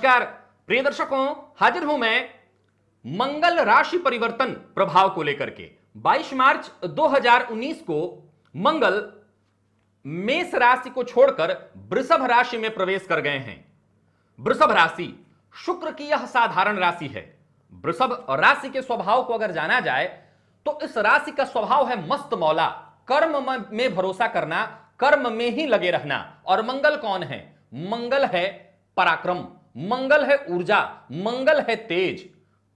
नमस्कार प्रिय दर्शकों, हाजिर हूं मैं मंगल राशि परिवर्तन प्रभाव को लेकर के। 22 मार्च 2019 को मंगल मेष राशि को छोड़कर वृषभ राशि में प्रवेश कर गए हैं। वृषभ राशि शुक्र की यह साधारण राशि है। वृषभ राशि के स्वभाव को अगर जाना जाए तो इस राशि का स्वभाव है मस्त मौला, कर्म में भरोसा करना, कर्म में ही लगे रहना। और मंगल कौन है? मंगल है पराक्रम, मंगल है ऊर्जा, मंगल है तेज।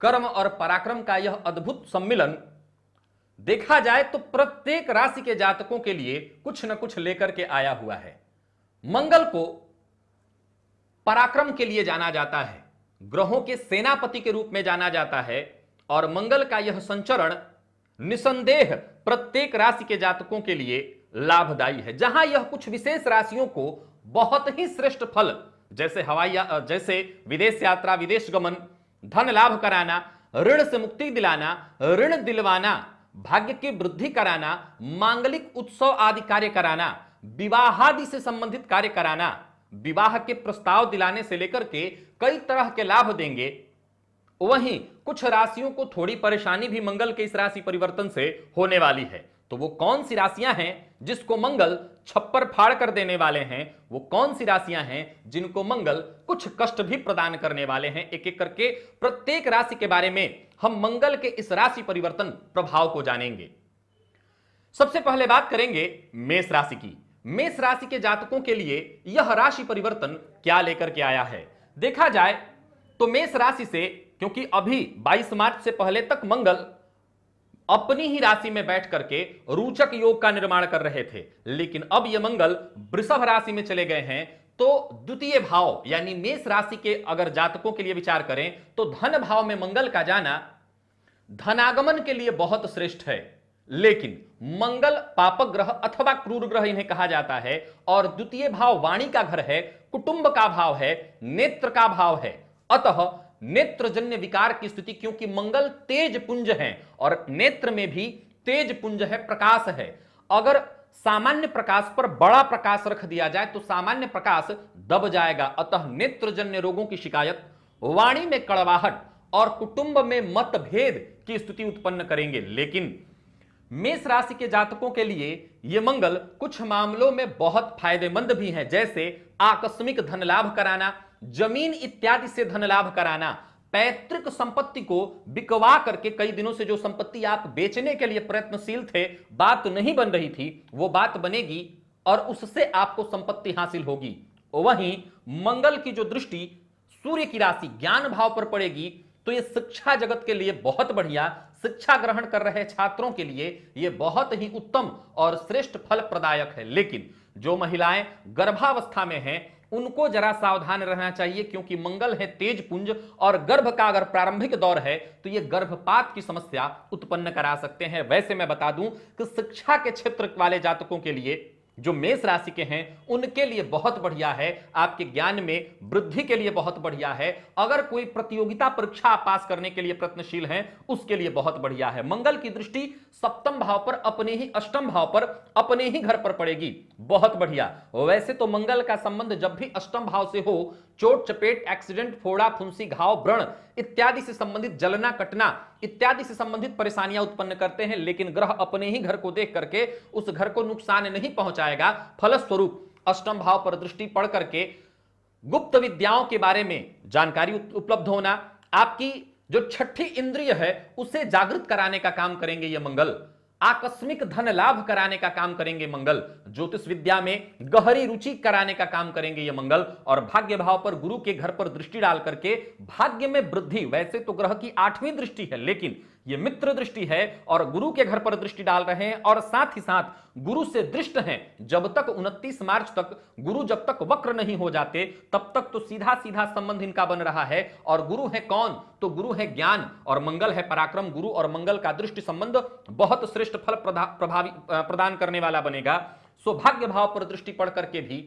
कर्म और पराक्रम का यह अद्भुत सम्मिलन देखा जाए तो प्रत्येक राशि के जातकों के लिए कुछ न कुछ लेकर के आया हुआ है। मंगल को पराक्रम के लिए जाना जाता है, ग्रहों के सेनापति के रूप में जाना जाता है। और मंगल का यह संचरण निसंदेह प्रत्येक राशि के जातकों के लिए लाभदायी है। जहां यह कुछ विशेष राशियों को बहुत ही श्रेष्ठ फल, जैसे विदेश यात्रा, विदेश गमन, धन लाभ कराना, ऋण से मुक्ति दिलाना, ऋण दिलवाना, भाग्य की वृद्धि कराना, मांगलिक उत्सव आदि कार्य कराना, विवाह आदि से संबंधित कार्य कराना, विवाह के प्रस्ताव दिलाने से लेकर के कई तरह के लाभ देंगे। वहीं कुछ राशियों को थोड़ी परेशानी भी मंगल के इस राशि परिवर्तन से होने वाली है। तो वो कौन सी राशियां हैं जिसको मंगल छप्पर फाड़ कर देने वाले हैं? वो कौन सी राशियां हैं जिनको मंगल कुछ कष्ट भी प्रदान करने वाले हैं? एक एक करके प्रत्येक राशि के बारे में हम मंगल के इस राशि परिवर्तन प्रभाव को जानेंगे। सबसे पहले बात करेंगे मेष राशि की। मेष राशि के जातकों के लिए यह राशि परिवर्तन क्या लेकर के आया है? देखा जाए तो मेष राशि से, क्योंकि अभी 22 मार्च से पहले तक मंगल अपनी ही राशि में बैठ करके रोचक योग का निर्माण कर रहे थे, लेकिन अब यह मंगल वृषभ राशि में चले गए हैं। तो द्वितीय भाव यानी मेष राशि के अगर जातकों के लिए विचार करें तो धन भाव में मंगल का जाना धनागमन के लिए बहुत श्रेष्ठ है। लेकिन मंगल पापक ग्रह अथवा क्रूर ग्रह इन्हें कहा जाता है। और द्वितीय भाव वाणी का घर है, कुटुंब का भाव है, नेत्र का भाव है। अतः नेत्रजन्य विकार की स्थिति, क्योंकि मंगल तेज पुंज है और नेत्र में भी तेज पुंज है, प्रकाश है। अगर सामान्य प्रकाश पर बड़ा प्रकाश रख दिया जाए तो सामान्य प्रकाश दब जाएगा। अतः नेत्रजन्य रोगों की शिकायत, वाणी में कड़वाहट और कुटुंब में मतभेद की स्थिति उत्पन्न करेंगे। लेकिन मेष राशि के जातकों के लिए यह मंगल कुछ मामलों में बहुत फायदेमंद भी है, जैसे आकस्मिक धन लाभ कराना, जमीन इत्यादि से धन लाभ कराना, पैतृक संपत्ति को बिकवा करके कई दिनों से जो संपत्ति आप बेचने के लिए प्रयत्नशील थे, बात नहीं बन रही थी, वो बात बनेगी और उससे आपको संपत्ति हासिल होगी। वहीं मंगल की जो दृष्टि सूर्य की राशि ज्ञान भाव पर पड़ेगी तो यह शिक्षा जगत के लिए बहुत बढ़िया, शिक्षा ग्रहण कर रहे छात्रों के लिए यह बहुत ही उत्तम और श्रेष्ठ फल प्रदायक है। लेकिन जो महिलाएं गर्भावस्था में हैं उनको जरा सावधान रहना चाहिए, क्योंकि मंगल है तेज पुंज और गर्भ का अगर प्रारंभिक दौर है तो यह गर्भपात की समस्या उत्पन्न करा सकते हैं। वैसे मैं बता दूं कि शिक्षा के क्षेत्र वाले जातकों के लिए, जो मेष राशि के हैं, उनके लिए बहुत बढ़िया है। आपके ज्ञान में वृद्धि के लिए बहुत बढ़िया है। अगर कोई प्रतियोगिता परीक्षा पास करने के लिए प्रयत्नशील हैं उसके लिए बहुत बढ़िया है। मंगल की दृष्टि सप्तम भाव पर, अपने ही अष्टम भाव पर, अपने ही घर पर पड़ेगी, बहुत बढ़िया। वैसे तो मंगल का संबंध जब भी अष्टम भाव से हो, चोट चपेट, एक्सीडेंट, फोड़ा फुंसी, घाव, व्रण इत्यादि से संबंधित, जलना कटना इत्यादि से संबंधित परेशानियां उत्पन्न करते हैं। लेकिन ग्रह अपने ही घर को देख करके उस घर को नुकसान नहीं पहुंचाएगा। फलस्वरूप अष्टम भाव पर दृष्टि पड़ करके गुप्त विद्याओं के बारे में जानकारी उपलब्ध होना, आपकी जो छठी इंद्रिय है उसे जागृत कराने का काम करेंगे ये मंगल। आकस्मिक धन लाभ कराने का काम करेंगे मंगल। ज्योतिष विद्या में गहरी रुचि कराने का काम करेंगे ये मंगल। और भाग्य भाव पर गुरु के घर पर दृष्टि डाल करके भाग्य में वृद्धि, वैसे तो ग्रह की 8वीं दृष्टि है लेकिन ये मित्र दृष्टि है और गुरु के घर पर दृष्टि डाल रहे हैं। और साथ ही साथ गुरु से दृष्ट हैं। जब तक 29 मार्च तक गुरु जब तक वक्र नहीं हो जाते तब तक तो सीधा सीधा संबंध इनका बन रहा है। और गुरु है कौन? तो गुरु है ज्ञान और मंगल है पराक्रम। गुरु और मंगल का दृष्टि संबंध बहुत श्रेष्ठ फल प्रदान करने वाला बनेगा। सौभाग्य भाव पर दृष्टि पड़ करके भी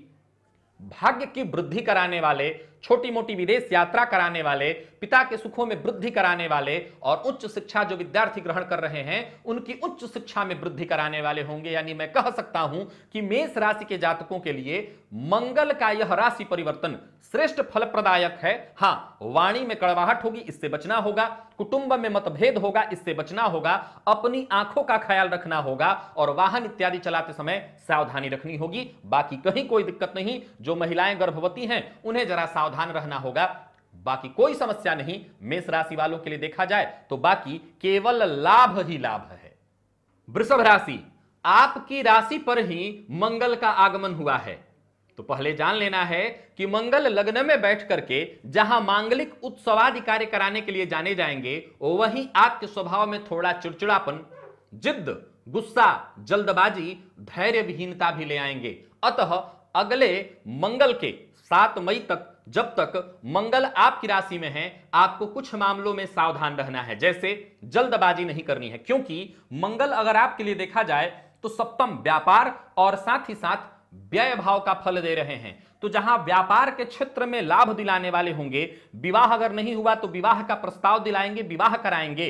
भाग्य की वृद्धि कराने वाले, छोटी मोटी विदेश यात्रा कराने वाले, पिता के सुखों में वृद्धि कराने वाले और उच्च शिक्षा जो विद्यार्थी ग्रहण कर रहे हैं उनकी उच्च शिक्षा में वृद्धि कराने वाले होंगे। यानी मैं कह सकता हूं कि मेष राशि के जातकों के लिए मंगल का यह राशि परिवर्तन श्रेष्ठ फलप्रदायक है। हां, वाणी में कड़वाहट होगी, इससे बचना होगा। कुटुंब में मतभेद होगा, इससे बचना होगा। अपनी आंखों का ख्याल रखना होगा और वाहन इत्यादि चलाते समय सावधानी रखनी होगी। बाकी कहीं कोई दिक्कत नहीं। जो महिलाएं गर्भवती हैं उन्हें जरा सावधान रहना होगा। बाकी कोई समस्या नहीं। मेष राशि वालों के लिए देखा जाए तो बाकी केवल लाभ ही लाभ है। वृषभ राशि, आपकी राशि पर ही मंगल का आगमन हुआ है, तो पहले जान लेना है कि मंगल लग्न में बैठ करके जहां मांगलिक उत्सवादि कार्य कराने के लिए जाने जाएंगे, वहीं आपके स्वभाव में थोड़ा चिड़चिड़ापन, जिद्द, गुस्सा, जल्दबाजी, धैर्य विहीनता भी ले आएंगे। अतः अगले मंगल के 7 मई तक, जब तक मंगल आपकी राशि में है, आपको कुछ मामलों में सावधान रहना है। जैसे जल्दबाजी नहीं करनी है, क्योंकि मंगल अगर आपके लिए देखा जाए तो सप्तम व्यापार और साथ ही साथ व्यय भाव का फल दे रहे हैं। तो जहां व्यापार के क्षेत्र में लाभ दिलाने वाले होंगे, विवाह अगर नहीं हुआ तो विवाह का प्रस्ताव दिलाएंगे, विवाह कराएंगे।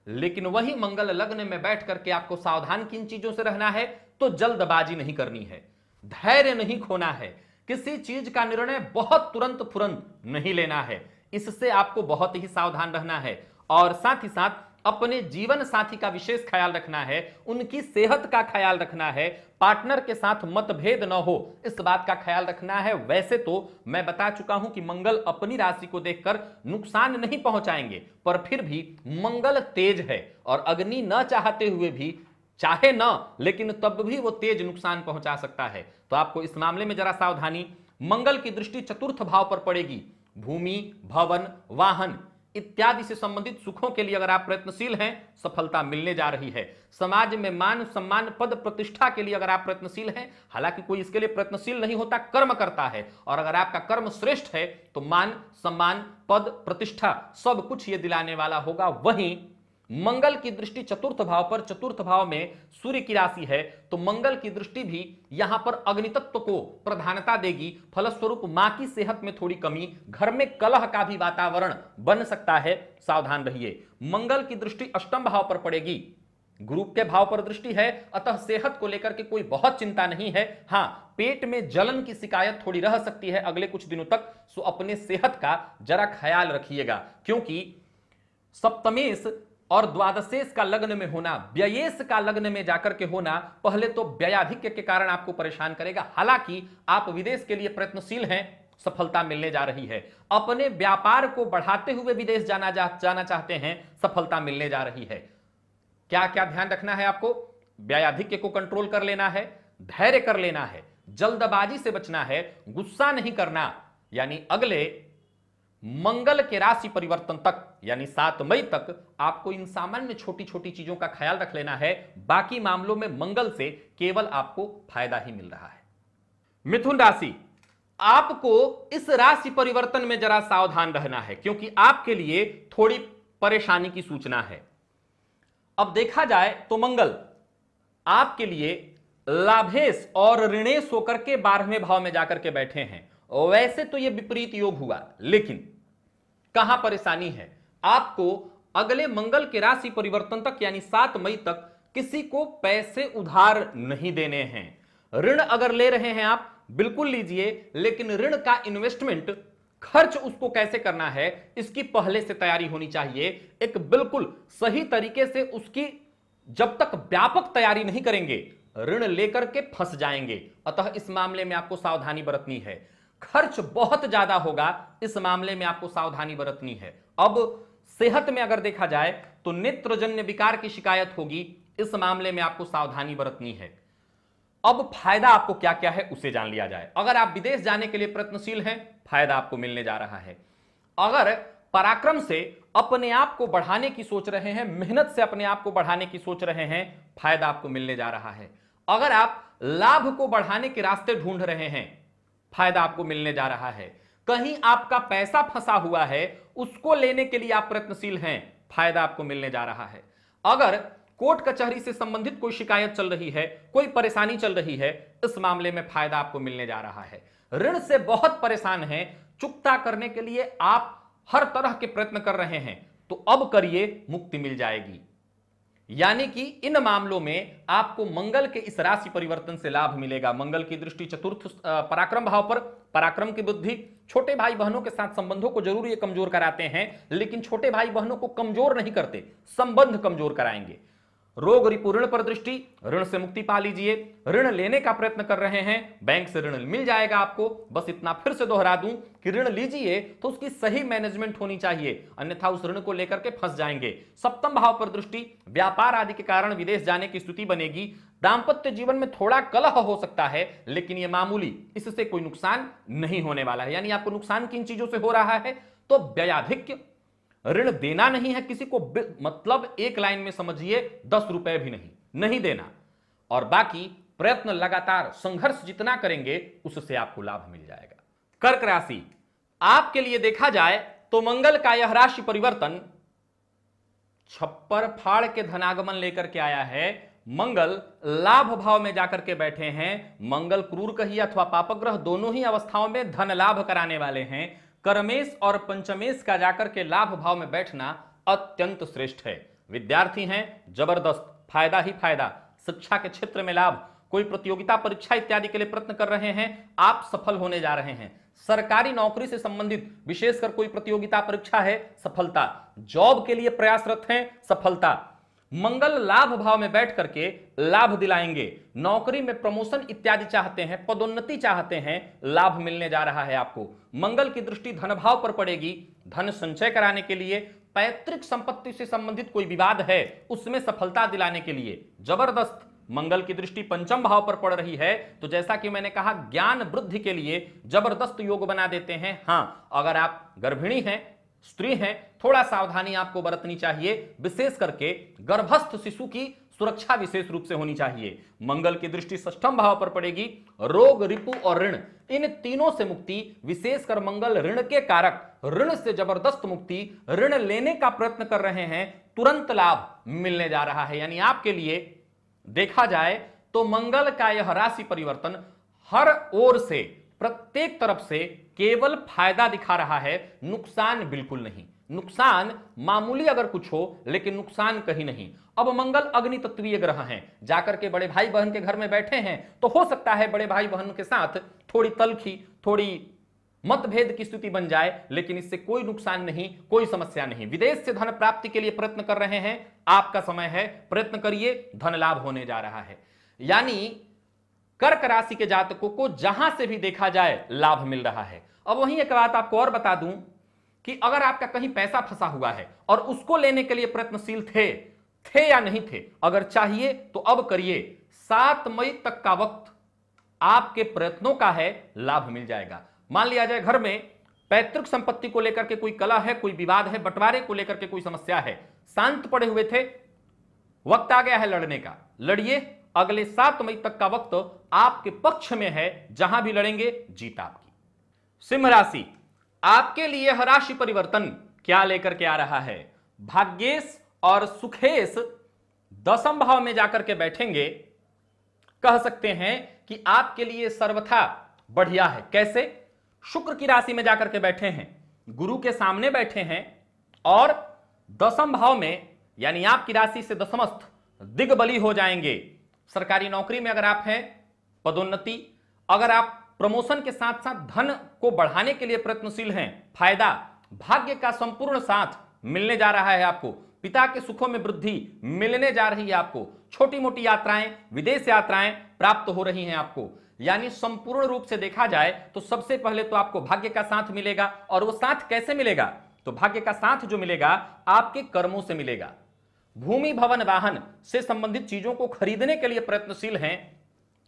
लेकिन वही मंगल लग्न में बैठ करके आपको सावधान किन चीजों से रहना है, तो जल्दबाजी नहीं करनी है, धैर्य नहीं खोना है, किसी चीज का निर्णय बहुत तुरंत फुरंत नहीं लेना है। इससे आपको बहुत ही सावधान रहना है। और साथ ही साथ अपने जीवन साथी का विशेष ख्याल रखना है, उनकी सेहत का ख्याल रखना है, पार्टनर के साथ मतभेद न हो, इस बात का ख्याल रखना है। वैसे तो मैं बता चुका हूं कि मंगल अपनी राशि को देखकर नुकसान नहीं पहुंचाएंगे, पर फिर भी मंगल तेज है और अग्नि न चाहते हुए भी, चाहे न, लेकिन तब भी वो तेज नुकसान पहुंचा सकता है। तो आपको इस मामले में जरा सावधानी। मंगल की दृष्टि चतुर्थ भाव पर पड़ेगी। भूमि, भवन, वाहन इत्यादि से संबंधित सुखों के लिए अगर आप प्रयत्नशील हैं, सफलता मिलने जा रही है। समाज में मान सम्मान, पद प्रतिष्ठा के लिए अगर आप प्रयत्नशील हैं, हालांकि कोई इसके लिए प्रयत्नशील नहीं होता, कर्म करता है, और अगर आपका कर्म श्रेष्ठ है तो मान सम्मान, पद प्रतिष्ठा सब कुछ ये दिलाने वाला होगा। वहीं मंगल की दृष्टि चतुर्थ भाव पर, चतुर्थ भाव में सूर्य की राशि है, तो मंगल की दृष्टि भी यहां पर अग्नितत्व को प्रधानता देगी। फलस्वरूप मां की सेहत में थोड़ी कमी, घर में कलह का भी वातावरण बन सकता है, सावधान रहिए। मंगल की दृष्टि अष्टम भाव पर पड़ेगी, गुरु के भाव पर दृष्टि है, अतः सेहत को लेकर के कोई बहुत चिंता नहीं है। हां, पेट में जलन की शिकायत थोड़ी रह सकती है अगले कुछ दिनों तक, सो अपने सेहत का जरा ख्याल रखिएगा, क्योंकि सप्तमेश और द्वादशेश का लग्न में होना, व्ययेश का लग्न में जाकर के होना, पहले तो व्ययाधिक्य के कारण आपको परेशान करेगा। हालांकि आप विदेश के लिए प्रयत्नशील हैं, सफलता मिलने जा रही है। अपने व्यापार को बढ़ाते हुए विदेश जाना चाहते हैं, सफलता मिलने जा रही है। क्या क्या ध्यान रखना है आपको? व्ययाधिक्य को कंट्रोल कर लेना है, धैर्य कर लेना है, जल्दबाजी से बचना है, गुस्सा नहीं करना। यानी अगले मंगल के राशि परिवर्तन तक, यानी 7 मई तक आपको इन सामान्य छोटी छोटी चीजों का ख्याल रख लेना है। बाकी मामलों में मंगल से केवल आपको फायदा ही मिल रहा है। मिथुन राशि, आपको इस राशि परिवर्तन में जरा सावधान रहना है, क्योंकि आपके लिए थोड़ी परेशानी की सूचना है। अब देखा जाए तो मंगल आपके लिए लाभेश और ऋणेश होकर के 12वें भाव में जाकर के बैठे हैं। वैसे तो यह विपरीत योग हुआ, लेकिन कहां परेशानी है? आपको अगले मंगल के राशि परिवर्तन तक, यानी 7 मई तक किसी को पैसे उधार नहीं देने हैं। ऋण अगर ले रहे हैं आप, बिल्कुल लीजिए, लेकिन ऋण का इन्वेस्टमेंट, खर्च उसको कैसे करना है, इसकी पहले से तैयारी होनी चाहिए। एक बिल्कुल सही तरीके से उसकी जब तक व्यापक तैयारी नहीं करेंगे, ऋण लेकर के फंस जाएंगे। अतः इस मामले में आपको सावधानी बरतनी है। खर्च बहुत ज्यादा होगा, इस मामले में आपको सावधानी बरतनी है। अब सेहत में अगर देखा जाए तो नेत्रजन्य विकार की शिकायत होगी, इस मामले में आपको सावधानी बरतनी है। अब फायदा आपको क्या क्या है उसे जान लिया जाए। अगर आप विदेश जाने के लिए प्रयत्नशील हैं, फायदा आपको मिलने जा रहा है। अगर पराक्रम से अपने आप को बढ़ाने की सोच रहे हैं, मेहनत से अपने आप को बढ़ाने की सोच रहे हैं, फायदा आपको मिलने जा रहा है। अगर आप लाभ को बढ़ाने के रास्ते ढूंढ रहे हैं, फायदा आपको मिलने जा रहा है। कहीं आपका पैसा फंसा हुआ है, उसको लेने के लिए आप प्रयत्नशील हैं, फायदा आपको मिलने जा रहा है। अगर कोर्ट कचहरी से संबंधित कोई शिकायत चल रही है, कोई परेशानी चल रही है, इस मामले में फायदा आपको मिलने जा रहा है। ऋण से बहुत परेशान हैं, चुकता करने के लिए आप हर तरह के प्रयत्न कर रहे हैं, तो अब करिए, मुक्ति मिल जाएगी। यानी कि इन मामलों में आपको मंगल के इस राशि परिवर्तन से लाभ मिलेगा। मंगल की दृष्टि चतुर्थ पराक्रम भाव पर, पराक्रम की बुद्धि छोटे भाई बहनों के साथ संबंधों को जरूर ये कमजोर कराते हैं, लेकिन छोटे भाई बहनों को कमजोर नहीं करते, संबंध कमजोर कराएंगे। रोग रिपु ऋण पर दृष्टि, ऋण से मुक्ति पा लीजिए। ऋण लेने का प्रयत्न कर रहे हैं, बैंक से ऋण मिल जाएगा आपको। बस इतना फिर से दोहरा दूं कि ऋण लीजिए तो उसकी सही मैनेजमेंट होनी चाहिए, अन्यथा उस ऋण को लेकर के फंस जाएंगे। सप्तम भाव पर दृष्टि, व्यापार आदि के कारण विदेश जाने की स्थिति बनेगी। दांपत्य जीवन में थोड़ा कलह हो सकता है, लेकिन यह मामूली, इससे कोई नुकसान नहीं होने वाला है। यानी आपको नुकसान किन चीजों से हो रहा है? तो व्ययाधिक्य, ऋण देना नहीं है किसी को, मतलब एक लाइन में समझिए 10 रुपए भी नहीं देना, और बाकी प्रयत्न लगातार संघर्ष जितना करेंगे उससे आपको लाभ मिल जाएगा। कर्क राशि, आपके लिए देखा जाए तो मंगल का यह राशि परिवर्तन छप्पर फाड़ के धनागमन लेकर के आया है। मंगल लाभ भाव में जाकर के बैठे हैं। मंगल क्रूर कहिए अथवा पापग्रह, दोनों ही अवस्थाओं में धन लाभ कराने वाले हैं। कर्मेश और पंचमेश का जाकर के लाभ भाव में बैठना अत्यंत श्रेष्ठ है। विद्यार्थी हैं, जबरदस्त फायदा ही फायदा। शिक्षा के क्षेत्र में लाभ, कोई प्रतियोगिता परीक्षा इत्यादि के लिए प्रयत्न कर रहे हैं, आप सफल होने जा रहे हैं। सरकारी नौकरी से संबंधित विशेषकर कोई प्रतियोगिता परीक्षा है, सफलता। जॉब के लिए प्रयासरत हैं, सफलता। मंगल लाभ भाव में बैठ करके लाभ दिलाएंगे। नौकरी में प्रमोशन इत्यादि चाहते हैं, पदोन्नति चाहते हैं, लाभ मिलने जा रहा है आपको। मंगल की दृष्टि धन भाव पर पड़ेगी, धन संचय कराने के लिए। पैतृक संपत्ति से संबंधित कोई विवाद है, उसमें सफलता दिलाने के लिए जबरदस्त। मंगल की दृष्टि पंचम भाव पर पड़ रही है, तो जैसा कि मैंने कहा, ज्ञान वृद्धि के लिए जबरदस्त योग बना देते हैं। हां, अगर आप गर्भिणी हैं, स्त्री हैं, थोड़ा सावधानी आपको बरतनी चाहिए, विशेष करके गर्भस्थ शिशु की सुरक्षा विशेष रूप से होनी चाहिए। मंगल की दृष्टि षष्ठम भाव पर पड़ेगी। रोग रिपु और ऋण, इन तीनों से मुक्ति, विशेषकर मंगल ऋण के कारक, ऋण से जबरदस्त मुक्ति। ऋण लेने का प्रयत्न कर रहे हैं, तुरंत लाभ मिलने जा रहा है। यानी आपके लिए देखा जाए तो मंगल का यह राशि परिवर्तन हर ओर से, प्रत्येक तरफ से केवल फायदा दिखा रहा है, नुकसान बिल्कुल नहीं। नुकसान मामूली अगर कुछ हो, लेकिन नुकसान कहीं नहीं। अब मंगल अग्नि तत्वीय ग्रह हैं, जाकर के बड़े भाई बहन के घर में बैठे हैं, तो हो सकता है बड़े भाई बहन के साथ थोड़ी तलखी, थोड़ी मतभेद की स्थिति बन जाए, लेकिन इससे कोई नुकसान नहीं, कोई समस्या नहीं। विदेश से धन प्राप्ति के लिए प्रयत्न कर रहे हैं, आपका समय है, प्रयत्न करिए, धन लाभ होने जा रहा है। यानी कर्क राशि के जातकों को जहां से भी देखा जाए लाभ मिल रहा है। अब वहीं एक बात आपको और बता दूं कि अगर आपका कहीं पैसा फंसा हुआ है और उसको लेने के लिए प्रयत्नशील थे या नहीं थे, अगर चाहिए तो अब करिए। 7 मई तक का वक्त आपके प्रयत्नों का है, लाभ मिल जाएगा। मान लिया जाए घर में पैतृक संपत्ति को लेकर के कोई कलह है, कोई विवाद है, बंटवारे को लेकर के कोई समस्या है, शांत पड़े हुए थे, वक्त आ गया है लड़ने का, लड़िए। अगले 7 मई तक का वक्त आपके पक्ष में है, जहां भी लड़ेंगे जीत आपकी। सिंह राशि, आपके लिए यह राशि परिवर्तन क्या लेकर के आ रहा है? भाग्येश और सुखेश दसम भाव में जाकर के बैठेंगे। कह सकते हैं कि आपके लिए सर्वथा बढ़िया है। कैसे? शुक्र की राशि में जाकर के बैठे हैं, गुरु के सामने बैठे हैं, और दसम भाव में, यानी आपकी राशि से दसमस्थ दिग्बली हो जाएंगे। सरकारी नौकरी में अगर आप हैं, पदोन्नति, अगर आप प्रमोशन के साथ साथ धन को बढ़ाने के लिए प्रयत्नशील हैं, फायदा, भाग्य का संपूर्ण साथ मिलने जा रहा है आपको। पिता के सुखों में वृद्धि मिलने जा रही है आपको। छोटी मोटी यात्राएं, विदेश यात्राएं प्राप्त हो रही हैं आपको। यानी संपूर्ण रूप से देखा जाए तो सबसे पहले तो आपको भाग्य का साथ मिलेगा, और वो साथ कैसे मिलेगा? तो भाग्य का साथ जो मिलेगा आपके कर्मों से मिलेगा। भूमि भवन वाहन से संबंधित चीजों को खरीदने के लिए प्रयत्नशील हैं,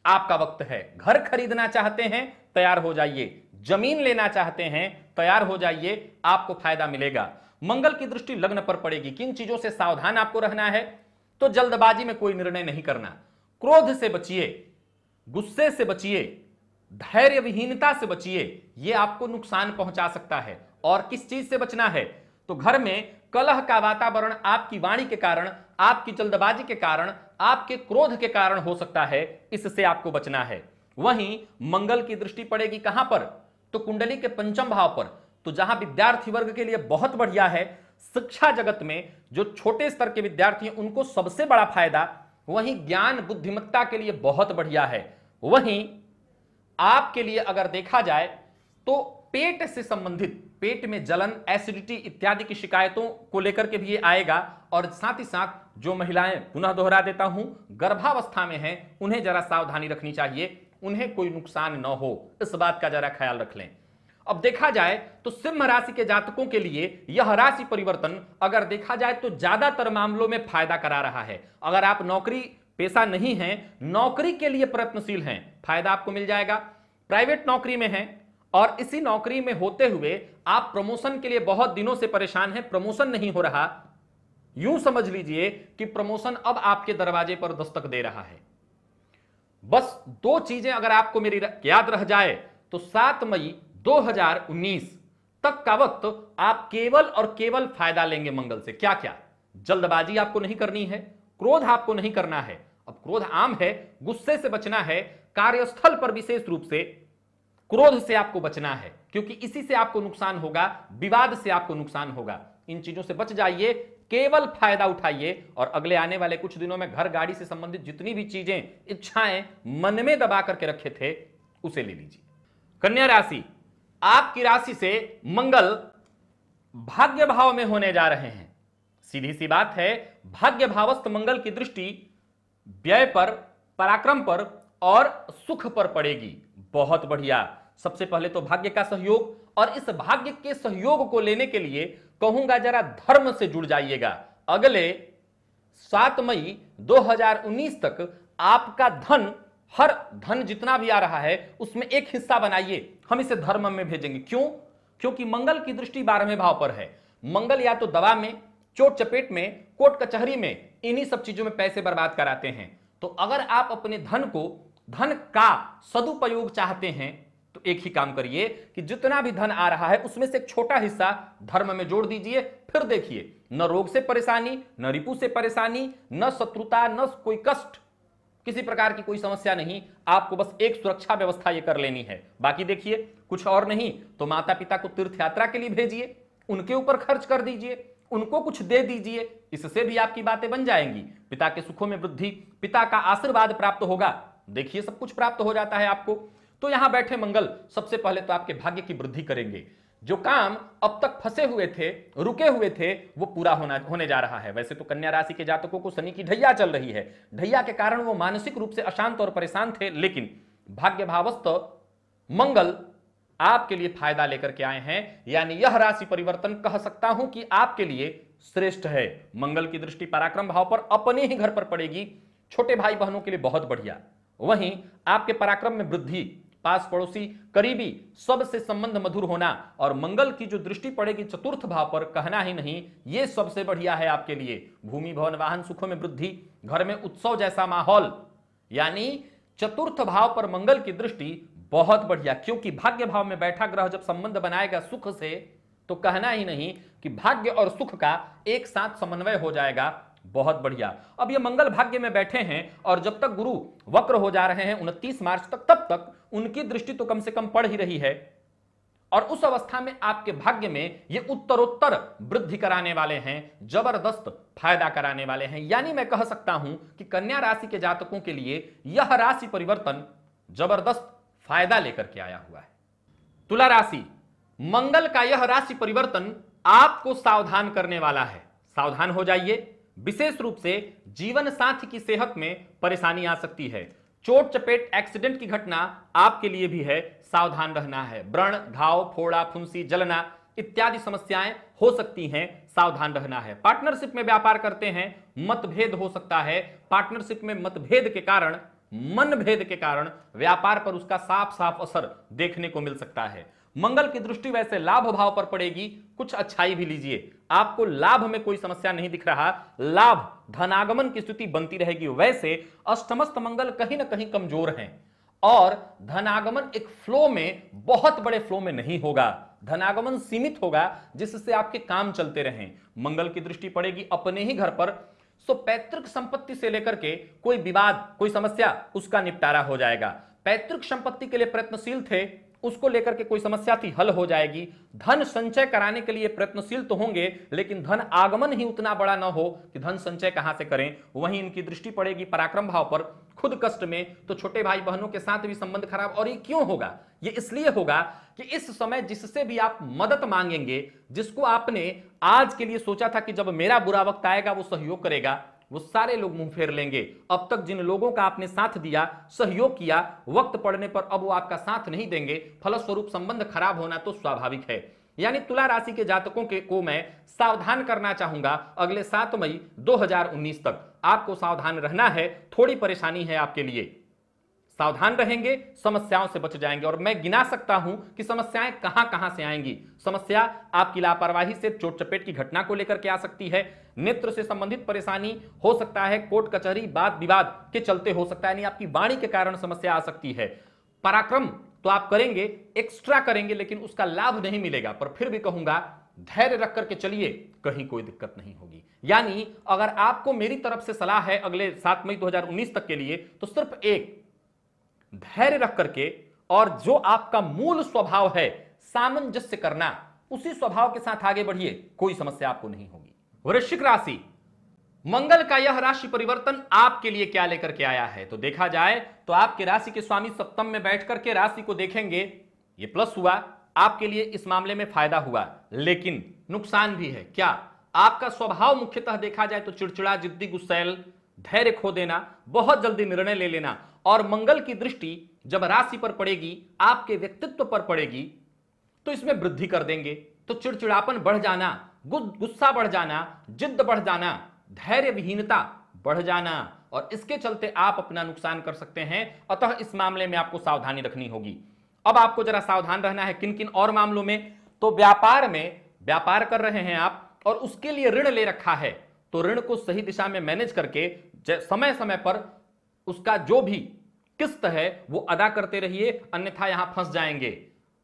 आपका वक्त है। घर खरीदना चाहते हैं, तैयार हो जाइए। जमीन लेना चाहते हैं, तैयार हो जाइए, आपको फायदा मिलेगा। मंगल की दृष्टि लग्न पर पड़ेगी। किन चीजों से सावधान आपको रहना है? तो जल्दबाजी में कोई निर्णय नहीं करना, क्रोध से बचिए, गुस्से से बचिए, धैर्य विहीनता से बचिए, यह आपको नुकसान पहुंचा सकता है। और किस चीज से बचना है? तो घर में कलह का वातावरण आपकी वाणी के कारण, आपकी जल्दबाजी के कारण, आपके क्रोध के कारण हो सकता है, इससे आपको बचना है। वहीं मंगल की दृष्टि पड़ेगी कहां पर? तो कुंडली के पंचम भाव पर, तो जहां विद्यार्थी वर्ग के लिए बहुत बढ़िया है, शिक्षा जगत में जो छोटे स्तर के विद्यार्थी हैं उनको सबसे बड़ा फायदा, वहीं ज्ञान बुद्धिमत्ता के लिए बहुत बढ़िया है। वहीं आपके लिए अगर देखा जाए तो पेट से संबंधित, पेट में जलन, एसिडिटी इत्यादि की शिकायतों को लेकर के भी ये आएगा। और साथ ही साथ जो महिलाएं, पुनः दोहरा देता हूं, गर्भावस्था में हैं, उन्हें जरा सावधानी रखनी चाहिए, उन्हें कोई नुकसान न हो, इस बात का जरा ख्याल रख लें। अब देखा जाए तो सिंह राशि के जातकों के लिए यह राशि परिवर्तन अगर देखा जाए तो ज्यादातर मामलों में फायदा करा रहा है। अगर आप नौकरी पेशा नहीं हैं, नौकरी के लिए प्रयत्नशील हैं, फायदा आपको मिल जाएगा। प्राइवेट नौकरी में हैं और इसी नौकरी में होते हुए आप प्रमोशन के लिए बहुत दिनों से परेशान हैं, प्रमोशन नहीं हो रहा, यूं समझ लीजिए कि प्रमोशन अब आपके दरवाजे पर दस्तक दे रहा है। बस दो चीजें अगर आपको मेरी याद रह जाए तो 7 मई 2019 तक का वक्त आप केवल और केवल फायदा लेंगे मंगल से। क्या क्या? जल्दबाजी आपको नहीं करनी है, क्रोध आपको नहीं करना है। अब क्रोध आम है, गुस्से से बचना है, कार्यस्थल पर विशेष रूप से क्रोध से आपको बचना है, क्योंकि इसी से आपको नुकसान होगा, विवाद से आपको नुकसान होगा। इन चीजों से बच जाइए, केवल फायदा उठाइए और अगले आने वाले कुछ दिनों में घर गाड़ी से संबंधित जितनी भी चीजें, इच्छाएं मन में दबा करके रखे थे उसे ले लीजिए। कन्या राशि, आपकी राशि से मंगल भाग्य भाव में होने जा रहे हैं। सीधी सी बात है, भाग्य भावस्थ मंगल की दृष्टि व्यय पर, पराक्रम पर और सुख पर पड़ेगी। बहुत बढ़िया। सबसे पहले तो भाग्य का सहयोग, और इस भाग्य के सहयोग को लेने के लिए कहूंगा जरा धर्म से जुड़ जाइएगा। अगले 7 मई 2019 तक आपका धन, हर धन जितना भी आ रहा है उसमें एक हिस्सा बनाइए, हम इसे धर्म में भेजेंगे। क्यों? क्योंकि मंगल की दृष्टि 12वें भाव पर है। मंगल या तो दवा में, चोट चपेट में, कोर्ट कचहरी में, इन्हीं सब चीजों में पैसे बर्बाद कराते हैं। तो अगर आप अपने धन का सदुपयोग चाहते हैं तो एक ही काम करिए कि जितना भी धन आ रहा है उसमें से एक छोटा हिस्सा धर्म में जोड़ दीजिए। फिर देखिए, न रोग से परेशानी, न रिपु से परेशानी, न शत्रुता, न कोई कष्ट, किसी प्रकार की कोई समस्या नहीं। आपको बस एक सुरक्षा व्यवस्था ये कर लेनी है। बाकी देखिए, कुछ और नहीं तो माता पिता को तीर्थ यात्रा के लिए भेजिए, उनके ऊपर खर्च कर दीजिए, उनको कुछ दे दीजिए, इससे भी आपकी बातें बन जाएंगी। पिता के सुखों में वृद्धि, पिता का आशीर्वाद प्राप्त होगा। देखिए, सब कुछ प्राप्त हो जाता है आपको। तो यहां बैठे मंगल सबसे पहले तो आपके भाग्य की वृद्धि करेंगे। जो काम अब तक फंसे हुए थे, रुके हुए थे, वो पूरा होने जा रहा है। वैसे तो कन्या राशि के जातकों को शनि की ढैया चल रही है, ढैया के कारण वो मानसिक रूप से अशांत और परेशान थे, लेकिन भाग्य भावस्थ मंगल आपके लिए फायदा लेकर के आए हैं। यानी यह राशि परिवर्तन कह सकता हूं कि आपके लिए श्रेष्ठ है। मंगल की दृष्टि पराक्रम भाव पर अपने ही घर पर पड़ेगी, छोटे भाई बहनों के लिए बहुत बढ़िया। वहीं आपके पराक्रम में वृद्धि, पास पड़ोसी, करीबी सबसे संबंध मधुर होना, और मंगल की जो दृष्टि पड़ेगी चतुर्थ भाव पर, कहना ही नहीं, ये सबसे बढ़िया है आपके लिए। भूमि भवन वाहन सुखों में वृद्धि, घर में उत्सव जैसा माहौल, यानी चतुर्थ भाव पर मंगल की दृष्टि बहुत बढ़िया। क्योंकि भाग्य भाव में बैठा ग्रह जब संबंध बनाएगा सुख से, तो कहना ही नहीं कि भाग्य और सुख का एक साथ समन्वय हो जाएगा। बहुत बढ़िया। अब ये मंगल भाग्य में बैठे हैं और जब तक गुरु वक्र हो जा रहे हैं 29 मार्च तक, तब तक उनकी दृष्टि तो कम से कम पड़ ही रही है, और उस अवस्था में आपके भाग्य में ये उत्तरोत्तर वृद्धि कराने वाले हैं, जबरदस्त फायदा कराने वाले हैं। यानी मैं कह सकता हूं कि कन्या राशि के जातकों के लिए यह राशि परिवर्तन जबरदस्त फायदा लेकर के आया हुआ है। तुला राशि, मंगल का यह राशि परिवर्तन आपको सावधान करने वाला है। सावधान हो जाइए। विशेष रूप से जीवन साथी की सेहत में परेशानी आ सकती है। चोट चपेट, एक्सीडेंट की घटना आपके लिए भी है, सावधान रहना है। व्रण, घाव, फोड़ा, फुंसी, जलना इत्यादि समस्याएं हो सकती हैं, सावधान रहना है। पार्टनरशिप में व्यापार करते हैं, मतभेद हो सकता है। पार्टनरशिप में मतभेद के कारण, मनभेद के कारण व्यापार पर उसका साफ साफ असर देखने को मिल सकता है। मंगल की दृष्टि वैसे लाभ भाव पर पड़ेगी, कुछ अच्छाई भी लीजिए। आपको लाभ में कोई समस्या नहीं दिख रहा, लाभ धनागमन की स्थिति बनती रहेगी। वैसे अष्टमस्त मंगल कहीं ना कहीं कमजोर हैं और धनागमन एक फ्लो में, बहुत बड़े फ्लो में नहीं होगा, धनागमन सीमित होगा जिससे आपके काम चलते रहें। मंगल की दृष्टि पड़ेगी अपने ही घर पर, सो पैतृक संपत्ति से लेकर के कोई विवाद, कोई समस्या, उसका निपटारा हो जाएगा। पैतृक संपत्ति के लिए प्रयत्नशील थे, उसको लेकर के कोई समस्या थी, हल हो जाएगी। धन संचय कराने के लिए प्रयत्नशील तो होंगे, लेकिन धन आगमन ही उतना बड़ा ना हो कि धन संचय कहां से करें। वहीं इनकी दृष्टि पड़ेगी पराक्रम भाव पर, खुद कष्ट में, तो छोटे भाई बहनों के साथ भी संबंध खराब। और ये क्यों होगा? ये इसलिए होगा कि इस समय जिससे भी आप मदद मांगेंगे, जिसको आपने आज के लिए सोचा था कि जब मेरा बुरा वक्त आएगा वो सहयोग करेगा, वो सारे लोग मुंह फेर लेंगे। अब तक जिन लोगों का आपने साथ दिया, सहयोग किया, वक्त पड़ने पर अब वो आपका साथ नहीं देंगे, फलस्वरूप संबंध खराब होना तो स्वाभाविक है। यानी तुला राशि के जातकों को मैं सावधान करना चाहूंगा। अगले 7 मई 2019 तक आपको सावधान रहना है। थोड़ी परेशानी है आपके लिए, सावधान रहेंगे, समस्याओं से बच जाएंगे। और मैं गिना सकता हूं कि समस्याएं कहां कहां से आएंगी। समस्या आपकी लापरवाही से चोट चपेट की घटना को लेकर के आ सकती है, नेत्र से संबंधित परेशानी हो सकता है, कोर्ट कचहरी वाद विवाद के चलते हो सकता है, यानी आपकी वाणी के कारण समस्या आ सकती है। पराक्रम तो आप करेंगे, एक्स्ट्रा करेंगे, लेकिन उसका लाभ नहीं मिलेगा। पर फिर भी कहूंगा धैर्य रख करके चलिए, कहीं कोई दिक्कत नहीं होगी। यानी अगर आपको मेरी तरफ से सलाह है अगले 7 मई 2019 तक के लिए, तो सिर्फ एक, धैर्य रख करके और जो आपका मूल स्वभाव है सामंजस्य करना, उसी स्वभाव के साथ आगे बढ़िए, कोई समस्या आपको नहीं होगी। वृश्चिक राशि, मंगल का यह राशि परिवर्तन आपके लिए क्या लेकर के आया है? तो देखा जाए तो आपके राशि के स्वामी सप्तम में बैठ करके राशि को देखेंगे, ये प्लस हुआ, आपके लिए इस मामले में फायदा हुआ, लेकिन नुकसान भी है। क्या? आपका स्वभाव मुख्यतः देखा जाए तो चिड़चिड़ा, जिद्दी, गुस्सैल, धैर्य खो देना, बहुत जल्दी निर्णय ले लेना। और मंगल की दृष्टि जब राशि पर पड़ेगी, आपके व्यक्तित्व पर पड़ेगी, तो इसमें वृद्धि कर देंगे। तो चिड़चिड़ापन बढ़ जाना, गुस्सा बढ़ जाना, जिद्द बढ़ जाना, धैर्य विहीनता बढ़ जाना, और इसके चलते आप अपना नुकसान कर सकते हैं। अतः इस मामले में आपको सावधानी रखनी होगी। अब आपको जरा सावधान रहना है किन किन और मामलों में? तो व्यापार में, व्यापार कर रहे हैं आप और उसके लिए ऋण ले रखा है, तो ऋण को सही दिशा में मैनेज करके समय समय पर उसका जो भी किस्त है वो अदा करते रहिए, अन्यथा यहां फंस जाएंगे।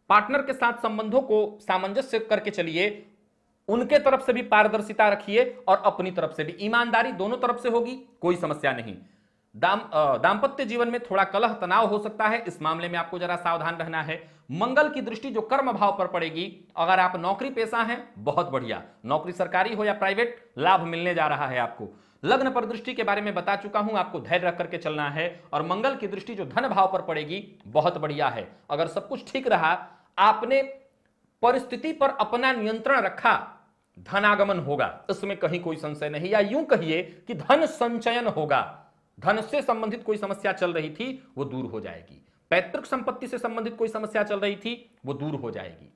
पार्टनर के साथ संबंधों को सामंजस्य करके चलिए, उनके तरफ से भी पारदर्शिता रखिए और अपनी तरफ से भी ईमानदारी, दोनों तरफ से होगी, कोई समस्या नहीं। दांपत्य जीवन में थोड़ा कलह तनाव हो सकता है, इस मामले में आपको जरा सावधान रहना है। मंगल की दृष्टि जो कर्म भाव पर पड़ेगी, अगर आप नौकरी पेशा हैं, बहुत बढ़िया, नौकरी सरकारी हो या प्राइवेट, लाभ मिलने जा रहा है आपको। लग्न पर दृष्टि के बारे में बता चुका हूं, आपको धैर्य रख करके चलना है। और मंगल की दृष्टि जो धन भाव पर पड़ेगी, बहुत बढ़िया है। अगर सब कुछ ठीक रहा, आपने परिस्थिति पर अपना नियंत्रण रखा, धनागमन होगा, इसमें कहीं कोई संशय नहीं। या यूं कहिए कि धन संचयन होगा। धन से संबंधित कोई समस्या चल रही थी वो दूर हो जाएगी, पैतृक संपत्ति से संबंधित कोई समस्या चल रही थी वो दूर हो जाएगी।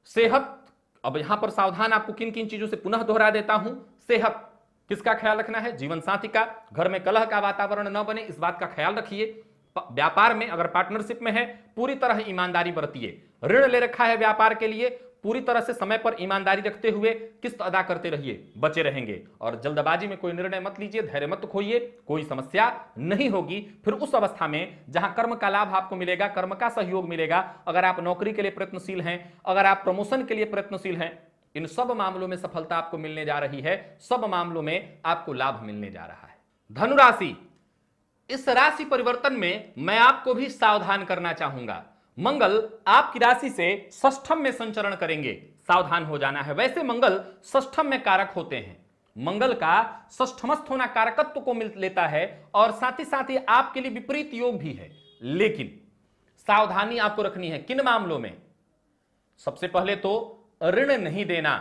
सेहत, अब यहां पर सावधान आपको किन किन चीजों से पुनः दोहरा देता हूं। सेहत, किसका ख्याल रखना है? जीवन साथी का। घर में कलह का वातावरण न बने, इस बात का ख्याल रखिए। व्यापार में अगर पार्टनरशिप में है, पूरी तरह ईमानदारी बरतिए। ऋण ले रखा है व्यापार के लिए, पूरी तरह से समय पर ईमानदारी रखते हुए किस्त अदा करते रहिए, बचे रहेंगे। और जल्दबाजी में कोई निर्णय मत लीजिए, धैर्य मत खोइए, कोई समस्या नहीं होगी। फिर उस अवस्था में जहां कर्म का लाभ आपको मिलेगा, कर्म का सहयोग मिलेगा, अगर आप नौकरी के लिए प्रयत्नशील हैं, अगर आप प्रमोशन के लिए प्रयत्नशील हैं, इन सब मामलों में सफलता आपको मिलने जा रही है, सब मामलों में आपको लाभ मिलने जा रहा है। धनु राशि, इस राशि परिवर्तन में मैं आपको भी सावधान करना चाहूंगा। मंगल आपकी राशि से षष्ठम में संचरण करेंगे, सावधान हो जाना है। वैसे मंगल षष्ठम में कारक होते हैं, मंगल का षष्ठमस्थ होना कारकत्व को मिल लेता है और साथ ही आपके लिए विपरीत योग भी है। लेकिन सावधानी आपको रखनी है किन मामलों में? सबसे पहले तो ऋण नहीं देना।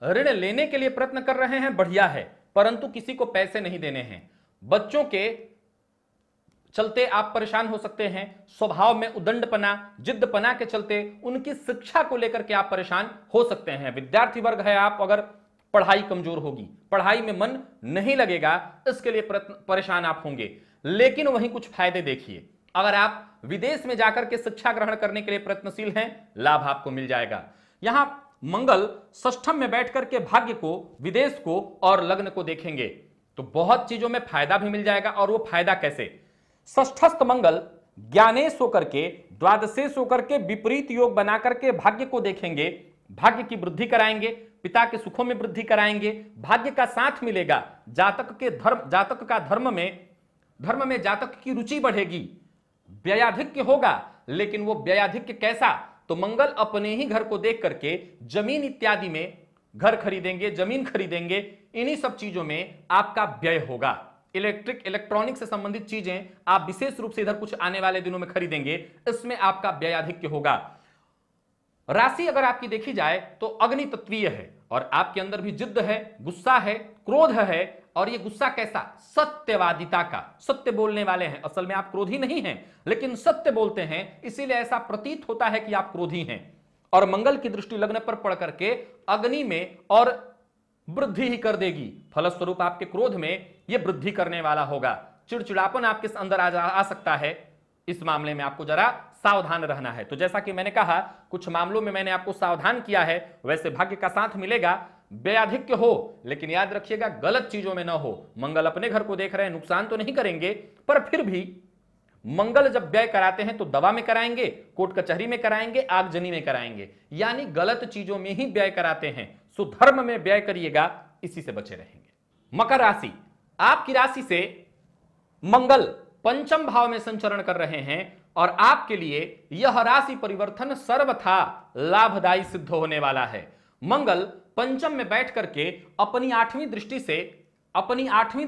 ऋण लेने के लिए प्रयत्न कर रहे हैं, बढ़िया है, परंतु किसी को पैसे नहीं देने हैं। बच्चों के चलते आप परेशान हो सकते हैं, स्वभाव में उदंडपना, जिद्दपना के चलते उनकी शिक्षा को लेकर के आप परेशान हो सकते हैं। विद्यार्थी वर्ग है आप, अगर पढ़ाई कमजोर होगी, पढ़ाई में मन नहीं लगेगा, इसके लिए परेशान आप होंगे। लेकिन वहीं कुछ फायदे देखिए, अगर आप विदेश में जाकर के शिक्षा ग्रहण करने के लिए प्रयत्नशील हैं, लाभ आपको मिल जाएगा। यहां मंगल षष्ठम में बैठ करके भाग्य को, विदेश को और लग्न को देखेंगे, तो बहुत चीजों में फायदा भी मिल जाएगा। और वो फायदा कैसे? षष्ठस्थ मंगल ज्ञानेश होकर के, द्वादशेश होकर के विपरीत योग बना करके भाग्य को देखेंगे, भाग्य की वृद्धि कराएंगे, पिता के सुखों में वृद्धि कराएंगे, भाग्य का साथ मिलेगा, जातक के धर्म, जातक का धर्म में जातक की रुचि बढ़ेगी, व्ययाधिक्य होगा, लेकिन वो व्ययाधिक्य कैसा? तो मंगल अपने ही घर को देख करके जमीन इत्यादि में, घर खरीदेंगे, जमीन खरीदेंगे, इन्हीं सब चीजों में आपका व्यय होगा। इलेक्ट्रॉनिक से संबंधित चीजें आप विशेष रूप से इधर कुछ आने वाले दिनों में खरीदेंगे, इसमें आपका व्ययाधिक्य होगा। राशि अगर आपकी देखी जाए तो अग्नि तत्वीय है और आपके अंदर भी जिद्द है, गुस्सा है, क्रोध है। और ये गुस्सा कैसा? सत्यवादिता का। सत्य बोलने वाले हैं, असल में आप क्रोधी नहीं हैं लेकिन सत्य बोलते हैं, इसीलिए ऐसा प्रतीत होता है कि आप क्रोधी हैं। और मंगल की दृष्टि लग्न पर पड़ करके अग्नि में और वृद्धि ही कर देगी, फलस्वरूप आपके क्रोध में यह वृद्धि करने वाला होगा। चिड़चिड़ापन आपके अंदर आ सकता है, इस मामले में आपको जरा सावधान रहना है। तो जैसा कि मैंने कहा, कुछ मामलों में मैंने आपको सावधान किया है, वैसे भाग्य का साथ मिलेगा। व्ययाधिक्य हो, लेकिन याद रखिएगा गलत चीजों में ना हो। मंगल अपने घर को देख रहे हैं, नुकसान तो नहीं करेंगे, पर फिर भी मंगल जब व्यय कराते हैं तो दवा में कराएंगे, कोर्ट कचहरी में कराएंगे, आगजनी में कराएंगे, यानी गलत चीजों में ही व्यय कराते हैं। सुधर्म में व्यय करिएगा, इसी से बचे रहेंगे। मकर राशि, आपकी राशि से मंगल पंचम भाव में संचरण कर रहे हैं और आपके लिए यह राशि परिवर्तन सर्वथा लाभदायी सिद्ध होने वाला है। मंगल पंचम में बैठ करके अपनी आठवीं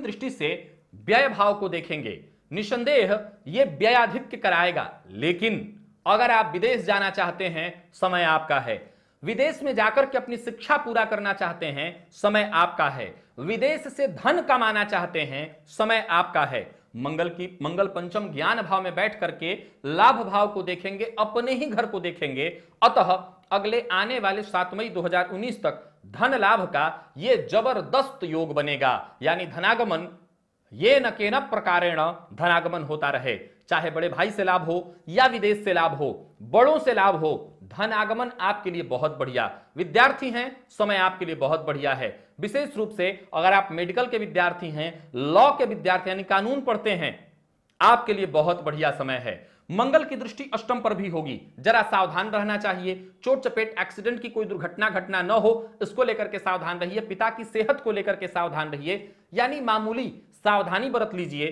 दृष्टि से व्यय भाव को देखेंगे। निसंदेह यह व्ययाधिक्य कराएगा, लेकिन अगर आप विदेश जाना चाहते हैं, समय आपका है। विदेश में जाकर के अपनी शिक्षा पूरा करना चाहते हैं, समय आपका है। विदेश से धन कमाना चाहते हैं, समय आपका है। मंगल पंचम ज्ञान भाव में बैठ करके लाभ भाव को देखेंगे, अपने ही घर को देखेंगे। अतः अगले आने वाले 7 मई 2019 तक धन लाभ का यह जबरदस्त योग बनेगा, यानी धनागमन ये न के न प्रकारेण धनागमन होता रहे। चाहे बड़े भाई से लाभ हो या विदेश से लाभ हो, बड़ों से लाभ हो, धनागमन आपके लिए बहुत बढ़िया। विद्यार्थी हैं, समय आपके लिए बहुत बढ़िया है। विशेष रूप से अगर आप मेडिकल के विद्यार्थी हैं, लॉ के विद्यार्थी यानी कानून पढ़ते हैं, आपके लिए बहुत बढ़िया समय है। मंगल की दृष्टि अष्टम पर भी होगी, जरा सावधान रहना चाहिए। चोट चपेट एक्सीडेंट की कोई दुर्घटना घटना न हो, इसको लेकर के सावधान रहिए। पिता की सेहत को लेकर के सावधान रहिए, यानी मामूली सावधानी बरत लीजिए।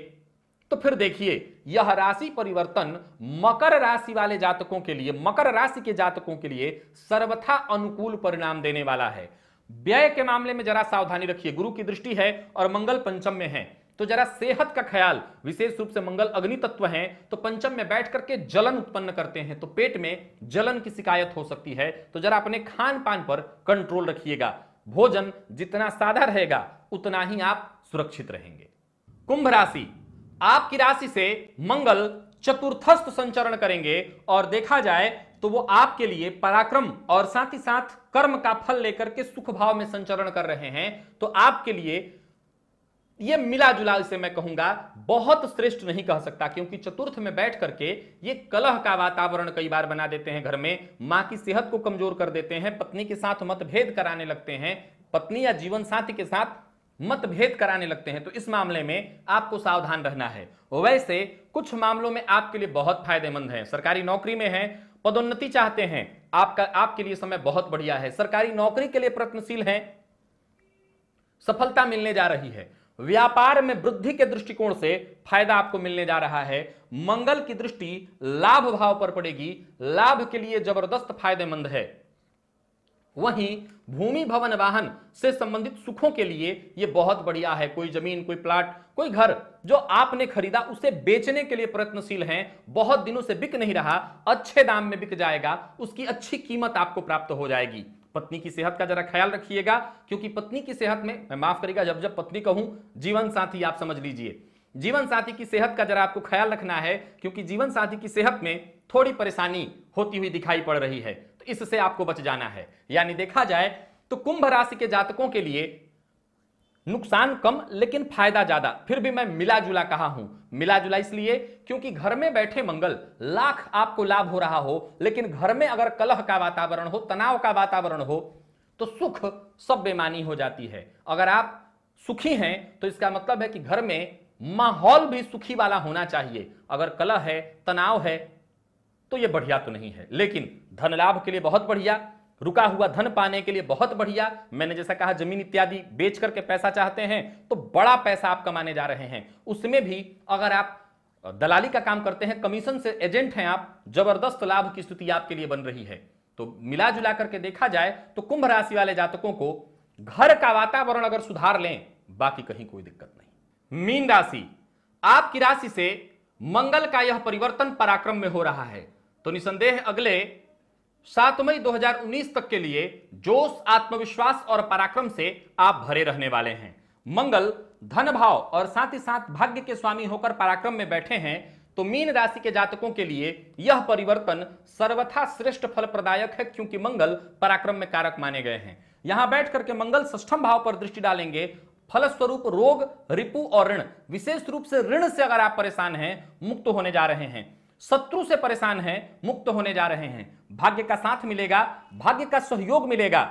तो फिर देखिए, यह राशि परिवर्तन मकर राशि वाले जातकों के लिए, मकर राशि के जातकों के लिए सर्वथा अनुकूल परिणाम देने वाला है। व्यय के मामले में जरा सावधानी रखिए, गुरु की दृष्टि है और मंगल पंचम में है, तो जरा सेहत का ख्याल, विशेष रूप से मंगल अग्नि तत्व हैं, तो पंचम में बैठ करके जलन उत्पन्न करते हैं, तो पेट में जलन की शिकायत हो सकती है। तो जरा अपने खान पान पर कंट्रोल रखिएगा। भोजन जितना सादा रहेगा उतना ही आप सुरक्षित रहेंगे। कुंभ राशि, आपकी राशि से मंगल चतुर्थस्थ संचरण करेंगे और देखा जाए तो वो आपके लिए पराक्रम और साथ ही साथ कर्म का फल लेकर के सुख भाव में संचरण कर रहे हैं। तो आपके लिए ये मिला जुला, इसे मैं कहूंगा बहुत श्रेष्ठ नहीं कह सकता, क्योंकि चतुर्थ में बैठ करके ये कलह का वातावरण कई बार बना देते हैं घर में, मां की सेहत को कमजोर कर देते हैं, पत्नी के साथ मतभेद कराने लगते हैं, पत्नी या जीवन साथी के साथ मतभेद कराने लगते हैं। तो इस मामले में आपको सावधान रहना है। वैसे कुछ मामलों में आपके लिए बहुत फायदेमंद है। सरकारी नौकरी में है, पदोन्नति चाहते हैं, आपके लिए समय बहुत बढ़िया है। सरकारी नौकरी के लिए प्रयत्नशील हैं, सफलता मिलने जा रही है। व्यापार में वृद्धि के दृष्टिकोण से फायदा आपको मिलने जा रहा है। मंगल की दृष्टि लाभ भाव पर पड़ेगी, लाभ के लिए जबरदस्त फायदेमंद है। वहीं भूमि भवन वाहन से संबंधित सुखों के लिए यह बहुत बढ़िया है। कोई जमीन, कोई प्लाट, कोई घर जो आपने खरीदा उसे बेचने के लिए प्रयत्नशील हैं, बहुत दिनों से बिक नहीं रहा, अच्छे दाम में बिक जाएगा, उसकी अच्छी कीमत आपको प्राप्त हो जाएगी। पत्नी की सेहत का जरा ख्याल रखिएगा, क्योंकि पत्नी की सेहत में, मैं माफ करिएगा जब पत्नी कहूं, जीवन साथी आप समझ लीजिए, जीवन साथी की सेहत का जरा आपको ख्याल रखना है, क्योंकि जीवन साथी की सेहत में थोड़ी परेशानी होती हुई दिखाई पड़ रही है, तो इससे आपको बच जाना है। यानी देखा जाए तो कुंभ राशि के जातकों के लिए नुकसान कम लेकिन फायदा ज्यादा। फिर भी मैं मिला जुला कहा हूं, मिला जुला इसलिए क्योंकि घर में बैठे मंगल लाख आपको लाभ हो रहा हो, लेकिन घर में अगर कलह का वातावरण हो, तनाव का वातावरण हो, तो सुख सब बेमानी हो जाती है। अगर आप सुखी हैं तो इसका मतलब है कि घर में माहौल भी सुखी वाला होना चाहिए। अगर कलह है, तनाव है, तो यह बढ़िया तो नहीं है। लेकिन धन लाभ के लिए बहुत बढ़िया, रुका हुआ धन पाने के लिए बहुत बढ़िया। मैंने जैसा कहा, जमीन इत्यादि बेच करके पैसा चाहते हैं तो बड़ा पैसा आप कमाने जा रहे हैं। उसमें भी अगर आप दलाली का काम करते हैं, कमीशन से एजेंट हैं आप, जबरदस्त लाभ की स्थिति आपके लिए बन रही है। तो मिला जुला करके देखा जाए तो कुंभ राशि वाले जातकों को घर का वातावरण अगर सुधार लें, बाकी कहीं कोई दिक्कत नहीं। मीन राशि, आपकी राशि से मंगल का यह परिवर्तन पराक्रम में हो रहा है, तो निसंदेह अगले 7 मई 2019 तक के लिए जोश, आत्मविश्वास और पराक्रम से आप भरे रहने वाले हैं। मंगल धन भाव और साथ ही साथ भाग्य के स्वामी होकर पराक्रम में बैठे हैं, तो मीन राशि के जातकों के लिए यह परिवर्तन सर्वथा श्रेष्ठ फल प्रदायक है, क्योंकि मंगल पराक्रम में कारक माने गए हैं। यहां बैठ करके मंगल षष्ठम भाव पर दृष्टि डालेंगे, फलस्वरूप रोग, रिपु और ऋण, विशेष रूप से ऋण से अगर आप परेशान हैं, मुक्त होने जा रहे हैं, शत्रु से परेशान हैं, मुक्त होने जा रहे हैं, भाग्य का साथ मिलेगा, भाग्य का सहयोग मिलेगा।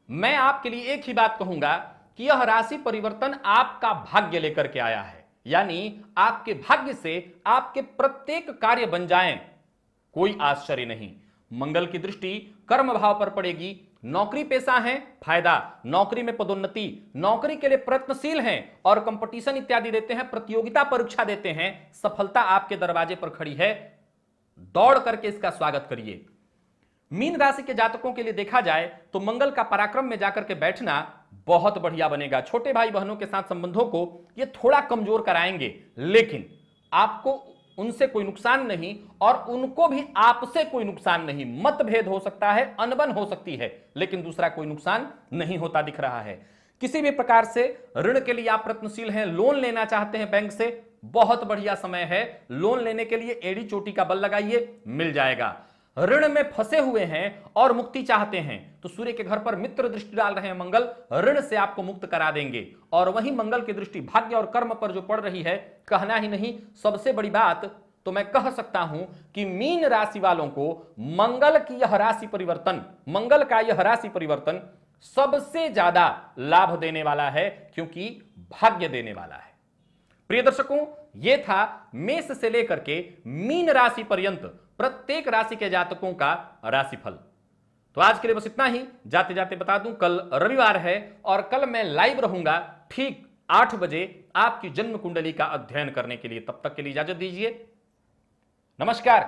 मैं आपके लिए एक ही बात कहूंगा कि यह राशि परिवर्तन आपका भाग्य लेकर के आया है, यानी आपके भाग्य से आपके प्रत्येक कार्य बन जाएं, कोई आश्चर्य नहीं। मंगल की दृष्टि कर्म भाव पर पड़ेगी, नौकरी पेशा है फायदा, नौकरी में पदोन्नति, नौकरी के लिए प्रयत्नशील हैं और कंपटीशन इत्यादि देते हैं, प्रतियोगिता परीक्षा देते हैं, सफलता आपके दरवाजे पर खड़ी है, दौड़ करके इसका स्वागत करिए। मीन राशि के जातकों के लिए देखा जाए तो मंगल का पराक्रम में जाकर के बैठना बहुत बढ़िया बनेगा। छोटे भाई बहनों के साथ संबंधों को ये थोड़ा कमजोर कराएंगे, लेकिन आपको उनसे कोई नुकसान नहीं और उनको भी आपसे कोई नुकसान नहीं। मतभेद हो सकता है, अनबन हो सकती है, लेकिन दूसरा कोई नुकसान नहीं होता दिख रहा है। किसी भी प्रकार से ऋण के लिए आप प्रयत्नशील हैं, लोन लेना चाहते हैं बैंक से, बहुत बढ़िया समय है। लोन लेने के लिए एड़ी चोटी का बल लगाइए, मिल जाएगा। ऋण में फंसे हुए हैं और मुक्ति चाहते हैं, तो सूर्य के घर पर मित्र दृष्टि डाल रहे हैं मंगल, ऋण से आपको मुक्त करा देंगे। और वही मंगल की दृष्टि भाग्य और कर्म पर जो पड़ रही है, कहना ही नहीं, सबसे बड़ी बात तो मैं कह सकता हूं कि मीन राशि वालों को मंगल की यह राशि परिवर्तन, मंगल का यह राशि परिवर्तन सबसे ज्यादा लाभ देने वाला है, क्योंकि भाग्य देने वाला है। प्रिय दर्शकों, यह था मेष से लेकर के मीन राशि पर्यंत प्रत्येक राशि के जातकों का राशिफल। तो आज के लिए बस इतना ही। जाते जाते बता दूं, कल रविवार है और कल मैं लाइव रहूंगा ठीक 8 बजे आपकी जन्म कुंडली का अध्ययन करने के लिए। तब तक के लिए इजाजत दीजिए, नमस्कार।